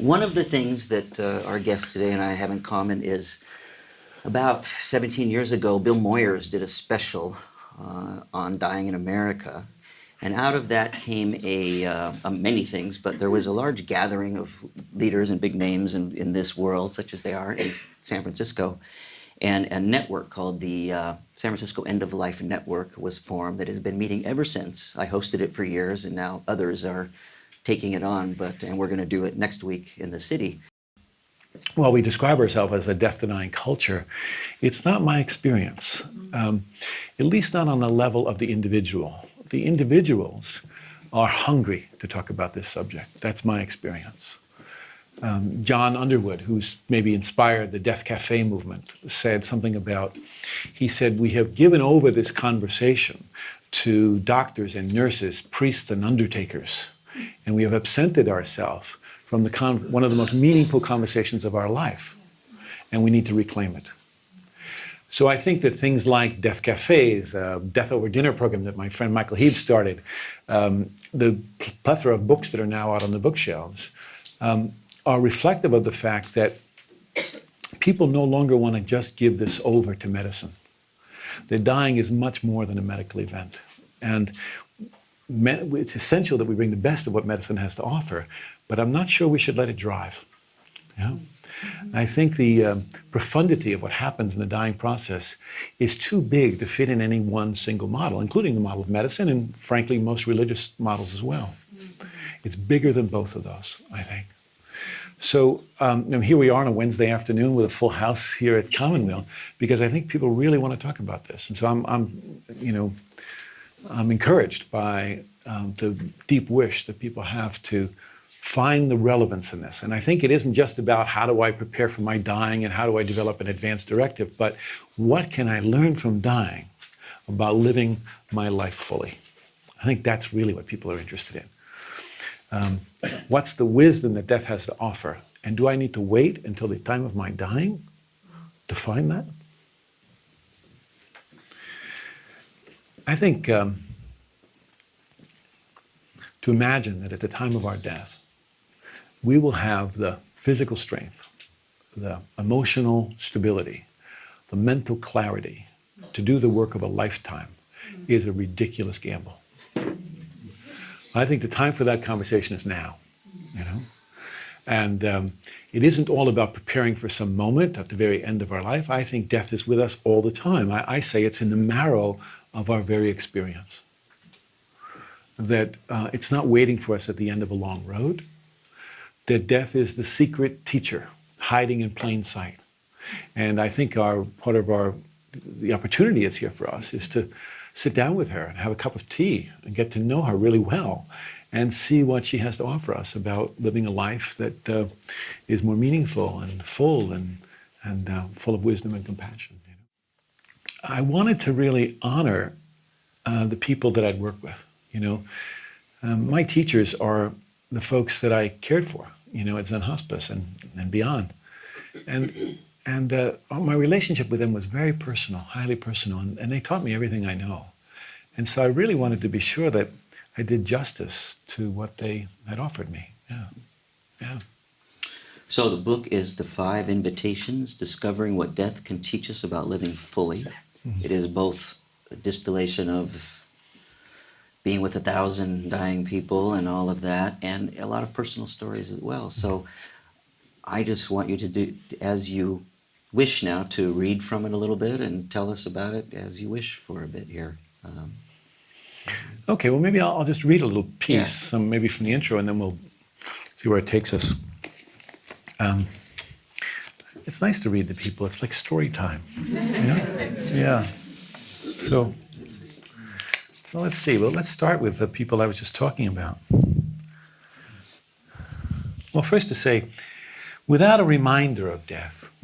One of the things that our guest today and I have in common is about 17 years ago, Bill Moyers did a special on dying in America. And out of that came many things, but there was a large gathering of leaders and big names in this world, such as they are in San Francisco. And a network called the San Francisco End of Life Network was formed that has been meeting ever since. I hosted it for years, and now others are taking it on, and we're going to do it next week in the city. Well, we describe ourselves as a death-denying culture. It's not my experience, at least not on the level of the individual. The individuals are hungry to talk about this subject. That's my experience. John Underwood, who's maybe inspired the Death Cafe movement, said something about, he said, we have given over this conversation to doctors and nurses, priests and undertakers, and we have absented ourselves from one of the most meaningful conversations of our life, and we need to reclaim it. So I think that things like Death Cafes, Death Over Dinner program that my friend Michael Heeb started, the plethora of books that are now out on the bookshelves, are reflective of the fact that people no longer want to just give this over to medicine. That dying is much more than a medical event. And it's essential that we bring the best of what medicine has to offer, but I'm not sure we should let it drive. Yeah? I think the profundity of what happens in the dying process is too big to fit in any one single model, including the model of medicine and, frankly, most religious models as well. It's bigger than both of those, I think. So here we are on a Wednesday afternoon with a full house here at Commonweal because I think people really want to talk about this. And so I'm encouraged by the deep wish that people have to find the relevance in this. And I think it isn't just about how do I prepare for my dying and how do I develop an advanced directive, but what can I learn from dying about living my life fully? I think that's really what people are interested in. What's the wisdom that death has to offer? And do I need to wait until the time of my dying to find that? I think to imagine that at the time of our death, we will have the physical strength, the emotional stability, the mental clarity to do the work of a lifetime is a ridiculous gamble. I think the time for that conversation is now, And it isn't all about preparing for some moment at the very end of our life. I think death is with us all the time. I say it's in the marrow of our very experience. That it's not waiting for us at the end of a long road. That death is the secret teacher hiding in plain sight. And I think the opportunity that's here for us is to sit down with her and have a cup of tea and get to know her really well and see what she has to offer us about living a life that is more meaningful and full and full of wisdom and compassion. I wanted to really honor the people that I'd worked with. My teachers are the folks that I cared for, at Zen Hospice and beyond. And my relationship with them was very personal, highly personal, and they taught me everything I know. And so I really wanted to be sure that I did justice to what they had offered me. Yeah. So the book is The 5 Invitations, Discovering What Death Can Teach Us About Living Fully. Mm-hmm. It is both a distillation of being with 1,000 dying people and all of that, and a lot of personal stories as well. So I just want you to do, as you wish now, to read from it a little bit and tell us about it as you wish for a bit here. Okay, well maybe I'll just read a little piece, maybe from the intro, and then we'll see where it takes us. It's nice to read to people. It's like story time. Yeah. So let's see. Well, let's start with the people I was just talking about. Well, first to say, without a reminder of death,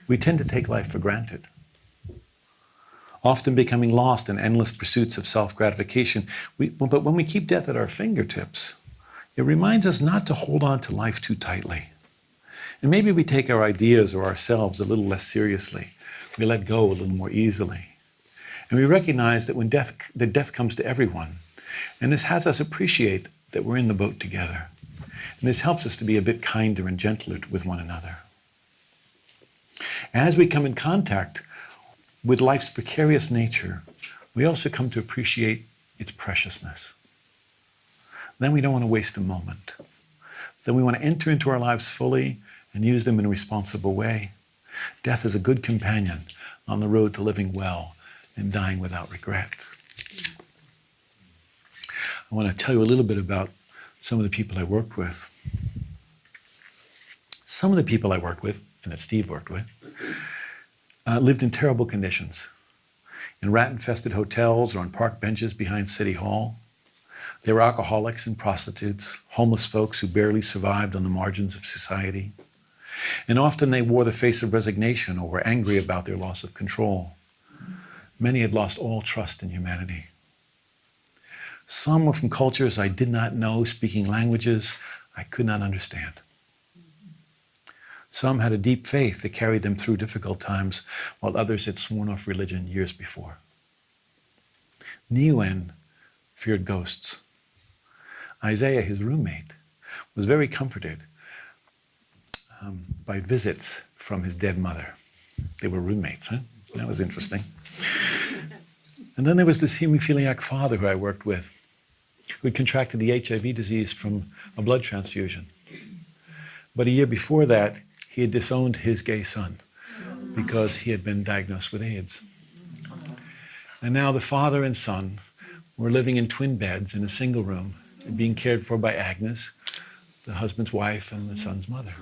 we tend to take life for granted, often becoming lost in endless pursuits of self-gratification. But when we keep death at our fingertips, it reminds us not to hold on to life too tightly. And maybe we take our ideas or ourselves a little less seriously. We let go a little more easily. And we recognize that when death comes to everyone, and this has us appreciate that we're in the boat together. And this helps us to be a bit kinder and gentler with one another. As we come in contact with life's precarious nature, we also come to appreciate its preciousness. Then we don't want to waste a moment. Then we want to enter into our lives fully and use them in a responsible way. Death is a good companion on the road to living well and dying without regret. I want to tell you a little bit about some of the people I worked with. Some of the people I worked with, and that Steve worked with, lived in terrible conditions, in rat-infested hotels or on park benches behind City Hall. They were alcoholics and prostitutes, homeless folks who barely survived on the margins of society. And often they wore the face of resignation or were angry about their loss of control. Many had lost all trust in humanity. Some were from cultures I did not know, speaking languages I could not understand. Some had a deep faith that carried them through difficult times, while others had sworn off religion years before. Niwen feared ghosts. Isaiah, his roommate, was very comforted by visits from his dead mother. They were roommates, huh? That was interesting. And then there was this hemophiliac father who I worked with, who had contracted the HIV disease from a blood transfusion. But a year before that, he had disowned his gay son because he had been diagnosed with AIDS. And now the father and son were living in twin beds in a single room, being cared for by Agnes, the husband's wife and the son's mother.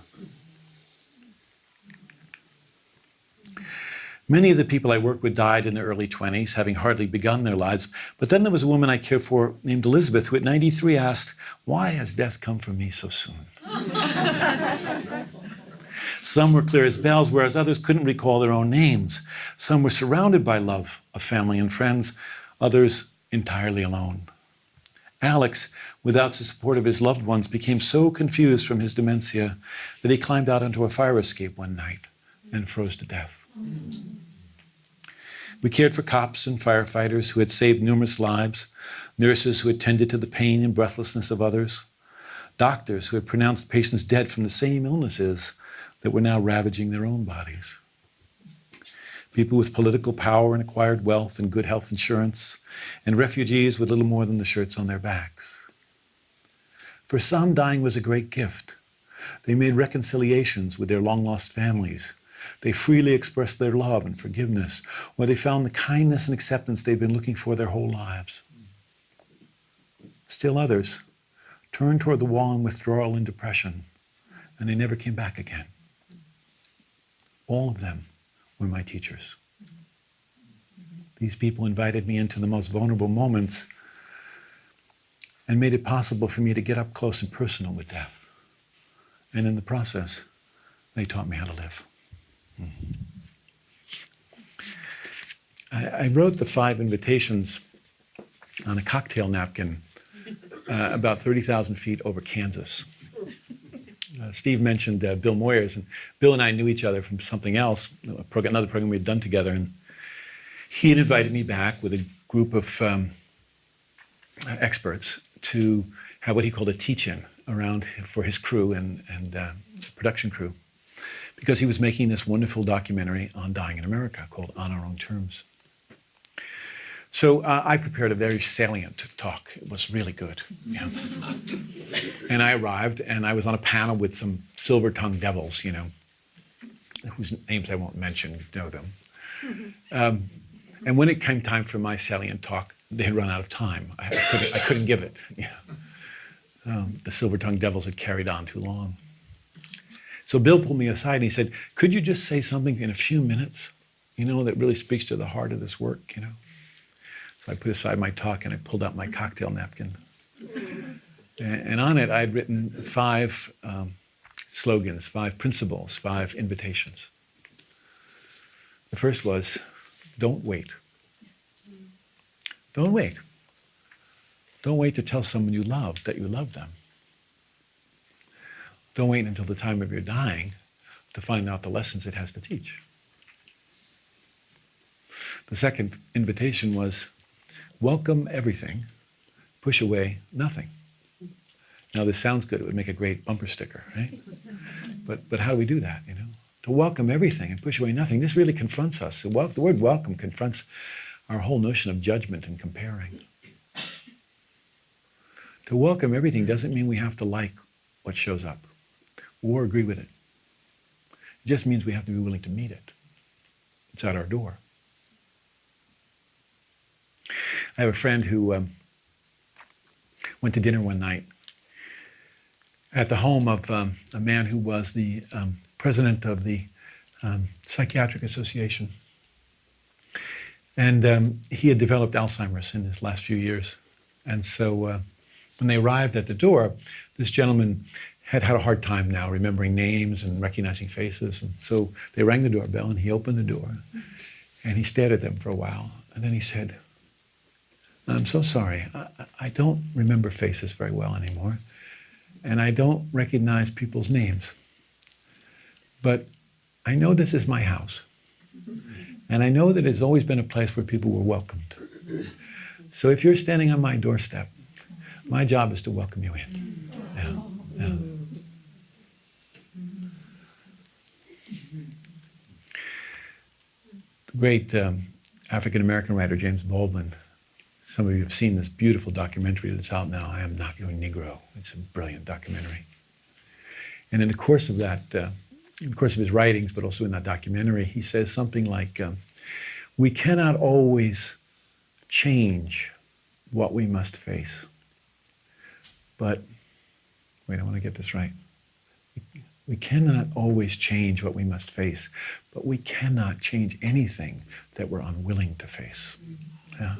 Many of the people I worked with died in their early 20s, having hardly begun their lives. But then there was a woman I cared for named Elizabeth, who at 93 asked, "Why has death come for me so soon?" Some were clear as bells, whereas others couldn't recall their own names. Some were surrounded by love of family and friends, others entirely alone. Alex, without the support of his loved ones, became so confused from his dementia that he climbed out onto a fire escape one night and froze to death. We cared for cops and firefighters who had saved numerous lives, nurses who had tended to the pain and breathlessness of others, doctors who had pronounced patients dead from the same illnesses that were now ravaging their own bodies, people with political power and acquired wealth and good health insurance, and refugees with little more than the shirts on their backs. For some, dying was a great gift. They made reconciliations with their long-lost families. They freely expressed their love and forgiveness, or they found the kindness and acceptance they'd been looking for their whole lives. Still others turned toward the wall in withdrawal and depression, and they never came back again. All of them were my teachers. These people invited me into the most vulnerable moments and made it possible for me to get up close and personal with death. And in the process, they taught me how to live. I wrote the 5 invitations on a cocktail napkin about 30,000 feet over Kansas. Steve mentioned Bill Moyers, and Bill and I knew each other from something else, another program we had done together, and he had invited me back with a group of experts to have what he called a teach-in around for his crew and production crew, because he was making this wonderful documentary on dying in America called On Our Own Terms. So I prepared a very salient talk. It was really good. Yeah. And I arrived, and I was on a panel with some silver-tongued devils, whose names I won't mention, you know them. And when it came time for my salient talk, they had run out of time. I couldn't give it. The silver-tongued devils had carried on too long. So Bill pulled me aside and he said, "Could you just say something in a few minutes, that really speaks to the heart of this work, So I put aside my talk and I pulled out my cocktail napkin. And on it, I had written 5 slogans, 5 principles, 5 invitations. The first was, don't wait. Don't wait. Don't wait to tell someone you love that you love them. Don't wait until the time of your dying to find out the lessons it has to teach. The second invitation was, welcome everything, push away nothing. Now this sounds good. It would make a great bumper sticker, right? But how do we do that, you know? To welcome everything and push away nothing. This really confronts us. The word welcome confronts our whole notion of judgment and comparing. To welcome everything doesn't mean we have to like what shows up or agree with it. It just means we have to be willing to meet it. It's at our door. I have a friend who went to dinner one night at the home of a man who was the president of the Psychiatric Association. And he had developed Alzheimer's in his last few years. And so when they arrived at the door, this gentleman had had a hard time now remembering names and recognizing faces. And so they rang the doorbell and he opened the door and he stared at them for a while. And then he said, "I'm so sorry. I don't remember faces very well anymore. And I don't recognize people's names. But I know this is my house. And I know that it's always been a place where people were welcomed. So if you're standing on my doorstep, my job is to welcome you in." Yeah, yeah. The great African-American writer James Baldwin, some of you have seen this beautiful documentary that's out now, "I Am Not Your Negro." It's a brilliant documentary. And in the course of that, in the course of his writings, but also in that documentary, he says something like, we cannot always change what we must face. But, wait, I want to get this right. We cannot always change what we must face, but we cannot change anything that we're unwilling to face. Yeah.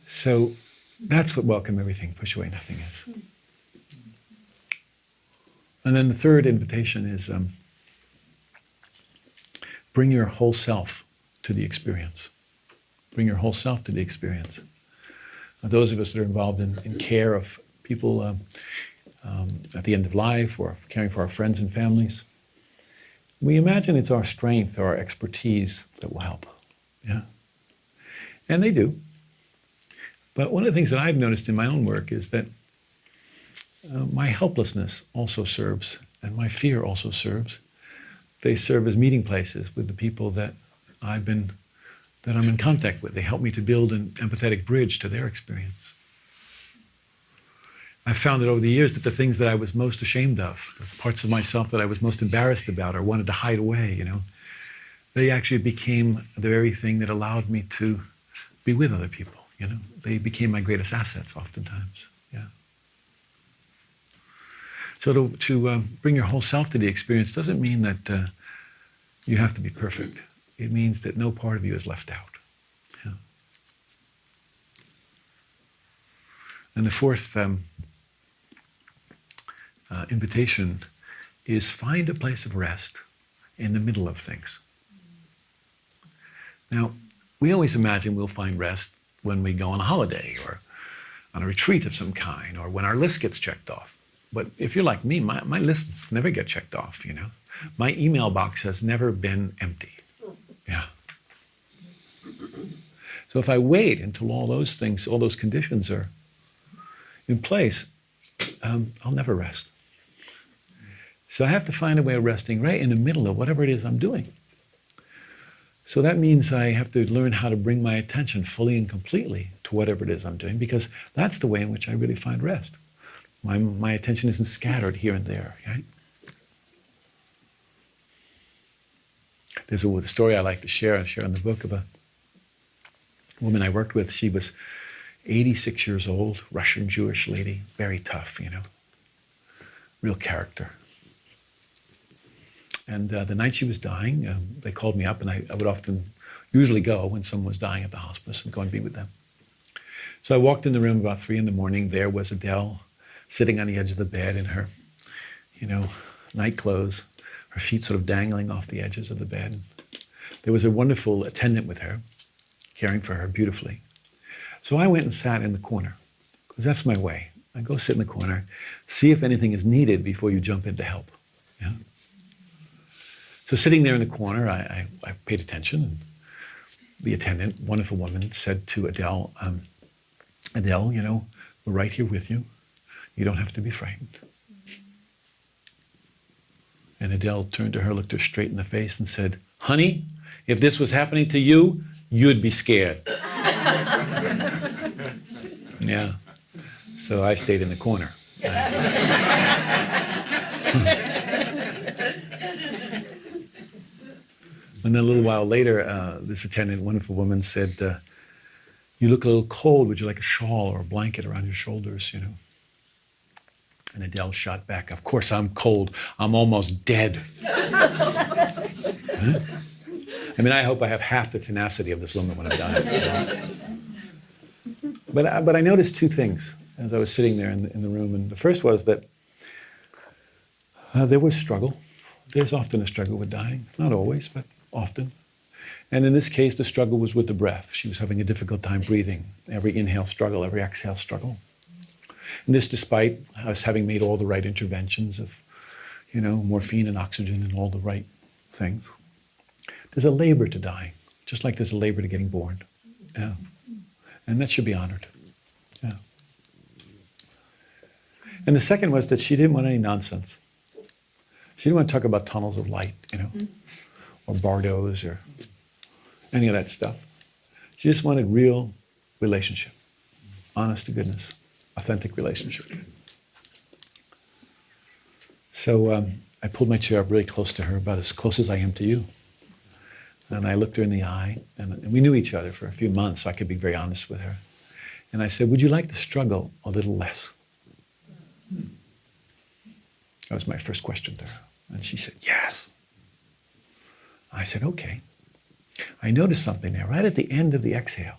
So that's what welcome everything, push away nothing is. And then the third invitation is bring your whole self to the experience. Bring your whole self to the experience. Those of us that are involved in care of people at the end of life or caring for our friends and families, we imagine it's our strength or our expertise that will help. Yeah? And they do. But one of the things that I've noticed in my own work is that my helplessness also serves, and my fear also serves. They serve as meeting places with the people that I'm in contact with. They help me to build an empathetic bridge to their experience. I've found that over the years that the things that I was most ashamed of, the parts of myself that I was most embarrassed about or wanted to hide away, you know, they actually became the very thing that allowed me to be with other people, you know. They became my greatest assets oftentimes, yeah. So to bring your whole self to the experience doesn't mean that you have to be perfect. It means that no part of you is left out. Yeah. And the fourth invitation is find a place of rest in the middle of things. Now, we always imagine we'll find rest when we go on a holiday or on a retreat of some kind or when our list gets checked off. But if you're like me, my lists never get checked off, you know. My email box has never been empty. Yeah. So if I wait until all those things, all those conditions are in place, I'll never rest. So I have to find a way of resting right in the middle of whatever it is I'm doing. So that means I have to learn how to bring my attention fully and completely to whatever it is I'm doing, because that's the way in which I really find rest. My attention isn't scattered here and there, right? There's a story I like to share in the book of a woman I worked with. She was 86 years old, Russian Jewish lady, very tough, you know, real character. And the night she was dying, they called me up, and I would usually go when someone was dying at the hospice and go and be with them. So I walked in the room about 3 a.m. There was Adele sitting on the edge of the bed in her, you know, night clothes, her feet sort of dangling off the edges of the bed. There was a wonderful attendant with her, caring for her beautifully. So I went and sat in the corner, because that's my way. I go sit in the corner, see if anything is needed before you jump in to help. Yeah? So sitting there in the corner, I paid attention, and the attendant, wonderful woman, said to Adele, Adele, you know, we're right here with you. You don't have to be frightened. And Adele turned to her, looked her straight in the face and said, honey, if this was happening to you, you'd be scared. Yeah. So I stayed in the corner. And then a little while later, this attendant, wonderful woman, said, you look a little cold. Would you like a shawl or a blanket around your shoulders, And Adele shot back, of course I'm cold. I'm almost dead. Huh? I mean, I hope I have half the tenacity of this woman when I'm done. But I noticed two things as I was sitting there in the room. And the first was that there was struggle. There's often a struggle with dying. Not always, but often. And in this case, the struggle was with the breath. She was having a difficult time breathing. Every inhale struggle, every exhale struggle. And this despite us having made all the right interventions of, morphine and oxygen and all the right things. There's a labor to dying, just like there's a labor to getting born. Yeah. And that should be honored. Yeah. And the second was that she didn't want any nonsense. She didn't want to talk about tunnels of light, or bardos or any of that stuff. She just wanted real relationship, honest to goodness, authentic relationship. So I pulled my chair up really close to her, about as close as I am to you. And I looked her in the eye, and we knew each other for a few months, so I could be very honest with her. And I said, would you like to struggle a little less? That was my first question to her. And she said, yes. I said, okay. I noticed something there, right at the end of the exhale.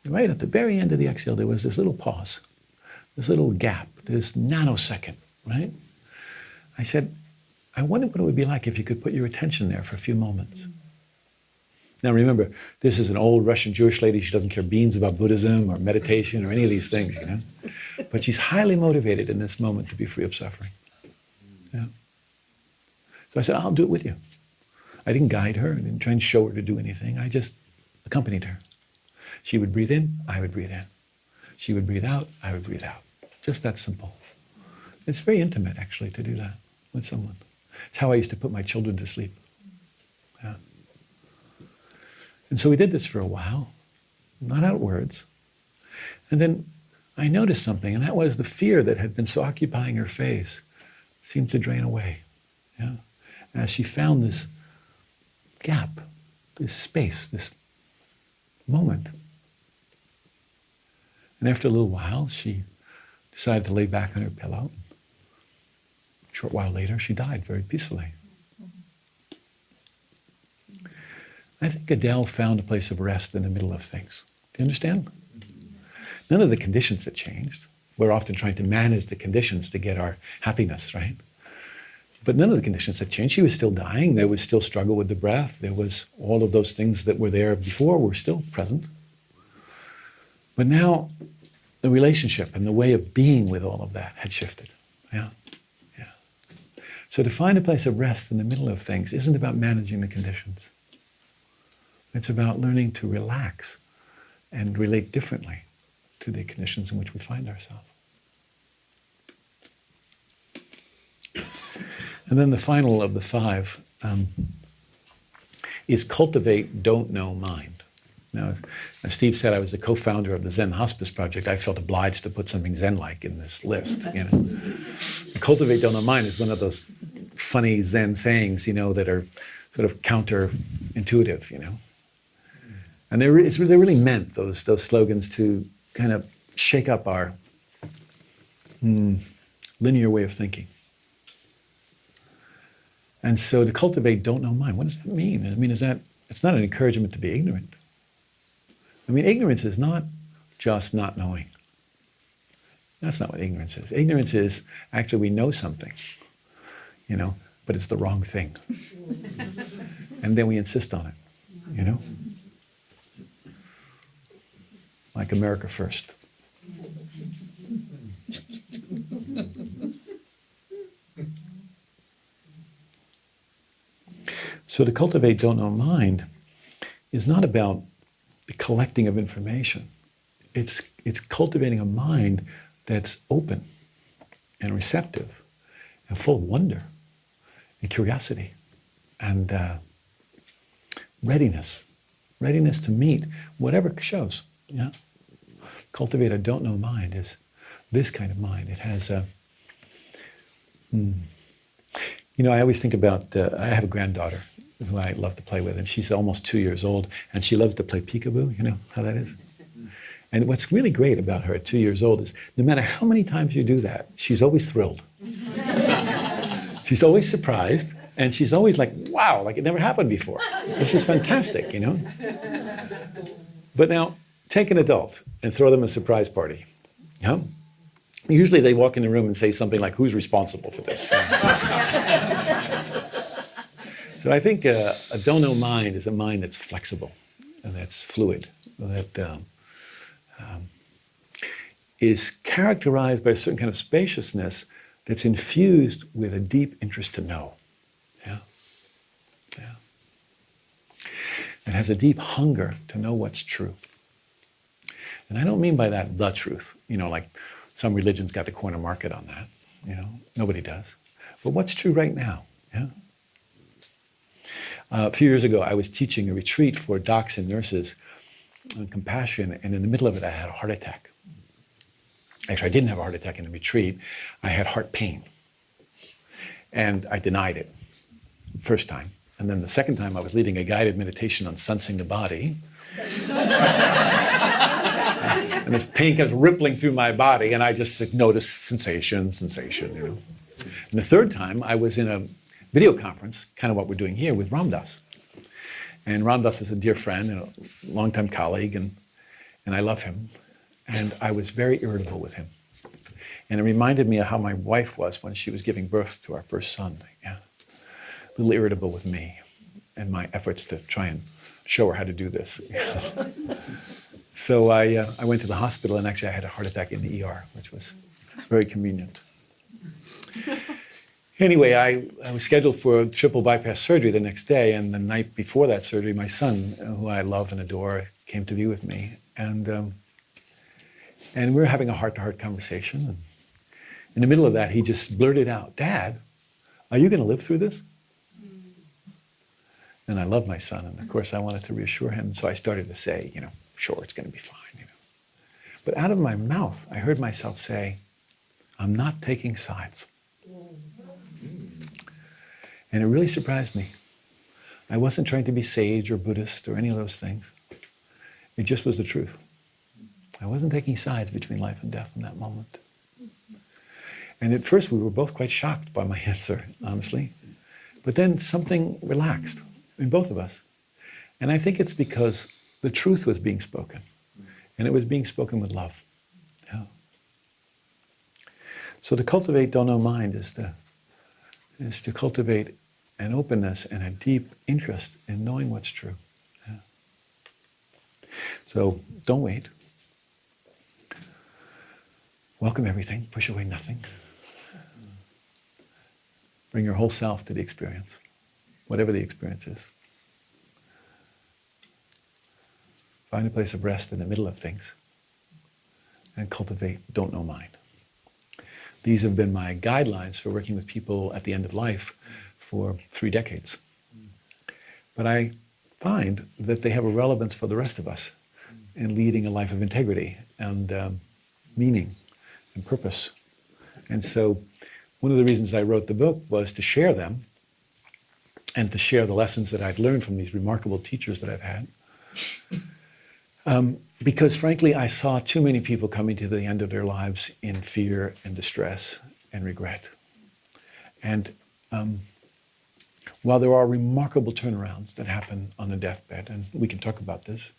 Right at the very end of the exhale, there was this little pause, this little gap, this nanosecond, right? I said, I wonder what it would be like if you could put your attention there for a few moments. Now remember, this is an old Russian Jewish lady. She doesn't care beans about Buddhism or meditation or any of these things, But she's highly motivated in this moment to be free of suffering. Yeah. So I said, I'll do it with you. I didn't guide her. I didn't try and show her to do anything. I just accompanied her. She would breathe in, I would breathe in. She would breathe out, I would breathe out. Just that simple. It's very intimate, actually, to do that with someone. It's how I used to put my children to sleep. Yeah. And so we did this for a while, not out words. And then I noticed something, and that was the fear that had been so occupying her face seemed to drain away. Yeah. As she found this gap, this space, this moment. And after a little while, she decided to lay back on her pillow. A short while later, she died very peacefully. I think Adele found a place of rest in the middle of things. Do you understand? None of the conditions had changed. We're often trying to manage the conditions to get our happiness, right? But none of the conditions had changed. She was still dying. There was still struggle with the breath. There was all of those things that were there before were still present. But now the relationship and the way of being with all of that had shifted. Yeah. Yeah. So to find a place of rest in the middle of things isn't about managing the conditions. It's about learning to relax and relate differently to the conditions in which we find ourselves. And then the final of the five is cultivate, don't know, mind. Now, as Steve said, I was the co-founder of the Zen Hospice Project. I felt obliged to put something Zen-like in this list. Cultivate, don't know, mind is one of those funny Zen sayings, that are sort of counterintuitive, And they really meant, those slogans, to kind of shake up our linear way of thinking. And so to cultivate don't know mind, what does that mean? It's not an encouragement to be ignorant. Ignorance is not just not knowing. That's not what ignorance is. Ignorance is actually we know something, but it's the wrong thing. And then we insist on it, Like America first. So to cultivate don't know mind is not about the collecting of information. It's cultivating a mind that's open and receptive and full of wonder and curiosity and readiness to meet whatever shows. Yeah, cultivate a don't know mind is this kind of mind. It has a, I always think about, I have a granddaughter who I love to play with, and she's almost 2 years old, and she loves to play peekaboo. You know how that is? And what's really great about her at 2 years old is no matter how many times you do that, she's always thrilled. She's always surprised, and she's always like, wow, like it never happened before. This is fantastic, you know? But now, take an adult and throw them a surprise party. Yeah? Usually they walk in the room and say something like, who's responsible for this? So I think a don't know mind is a mind that's flexible and that's fluid, that is characterized by a certain kind of spaciousness that's infused with a deep interest to know. Yeah? Yeah. It has a deep hunger to know what's true. And I don't mean by that the truth, like some religions got the corner market on that, nobody does. But what's true right now, yeah? A few years ago, I was teaching a retreat for docs and nurses on compassion, and in the middle of it, I had a heart attack. Actually, I didn't have a heart attack in the retreat. I had heart pain. And I denied it, first time. And then the second time, I was leading a guided meditation on sensing the body. And this pain kept rippling through my body, and I just noticed sensation. And the third time, I was in a video conference, kind of what we're doing here, with Ram Dass. And Ram Dass is a dear friend and a longtime colleague, and I love him. And I was very irritable with him. And it reminded me of how my wife was when she was giving birth to our first son. Yeah. A little irritable with me and my efforts to try and show her how to do this. So I went to the hospital, and actually I had a heart attack in the ER, which was very convenient. Anyway, I was scheduled for triple bypass surgery the next day, and the night before that surgery, my son, who I love and adore, came to be with me. And we were having a heart-to-heart conversation. And in the middle of that, he just blurted out, "Dad, are you going to live through this?" And I love my son, and of course I wanted to reassure him. So I started to say, sure, it's going to be fine. But out of my mouth, I heard myself say, "I'm not taking sides." And it really surprised me. I wasn't trying to be sage or Buddhist or any of those things. It just was the truth. I wasn't taking sides between life and death in that moment. And at first we were both quite shocked by my answer, honestly. But then something relaxed in both of us. And I think it's because the truth was being spoken. And it was being spoken with love. Yeah. So to cultivate don't know mind is to cultivate an openness and a deep interest in knowing what's true. Yeah. So don't wait. Welcome everything, push away nothing. Bring your whole self to the experience, whatever the experience is. Find a place of rest in the middle of things and cultivate don't know mind. These have been my guidelines for working with people at the end of life for 3 decades. But I find that they have a relevance for the rest of us in leading a life of integrity and meaning and purpose. And so one of the reasons I wrote the book was to share them and to share the lessons that I'd learned from these remarkable teachers that I've had. Because frankly, I saw too many people coming to the end of their lives in fear and distress and regret. And while there are remarkable turnarounds that happen on a deathbed, and we can talk about this,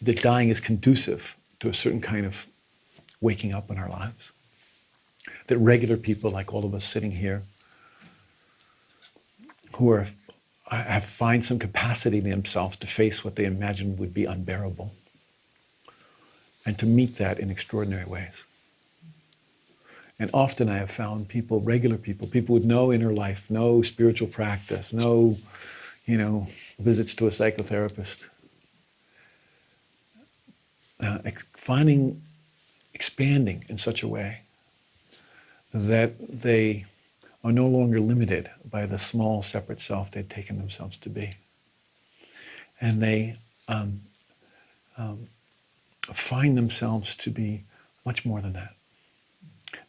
that dying is conducive to a certain kind of waking up in our lives. That regular people like all of us sitting here who find some capacity in themselves to face what they imagine would be unbearable and to meet that in extraordinary ways. And often I have found people, regular people with no inner life, no spiritual practice, no, visits to a psychotherapist, finding expanding in such a way that they are no longer limited by the small separate self they've taken themselves to be. And they find themselves to be much more than that.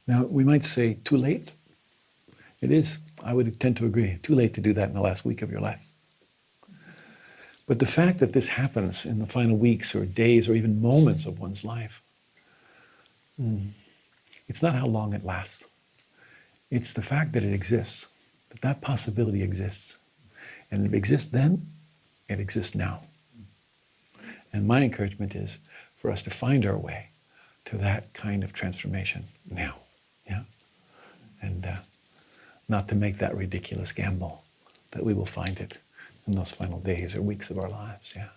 Now, we might say, too late? It is. I would tend to agree. Too late to do that in the last week of your life. But the fact that this happens in the final weeks or days or even moments of one's life, it's not how long it lasts. It's the fact that it exists, that that possibility exists. And it exists then, it exists now. And my encouragement is for us to find our way to that kind of transformation now. Yeah? And not to make that ridiculous gamble that we will find it in those final days or weeks of our lives. Yeah.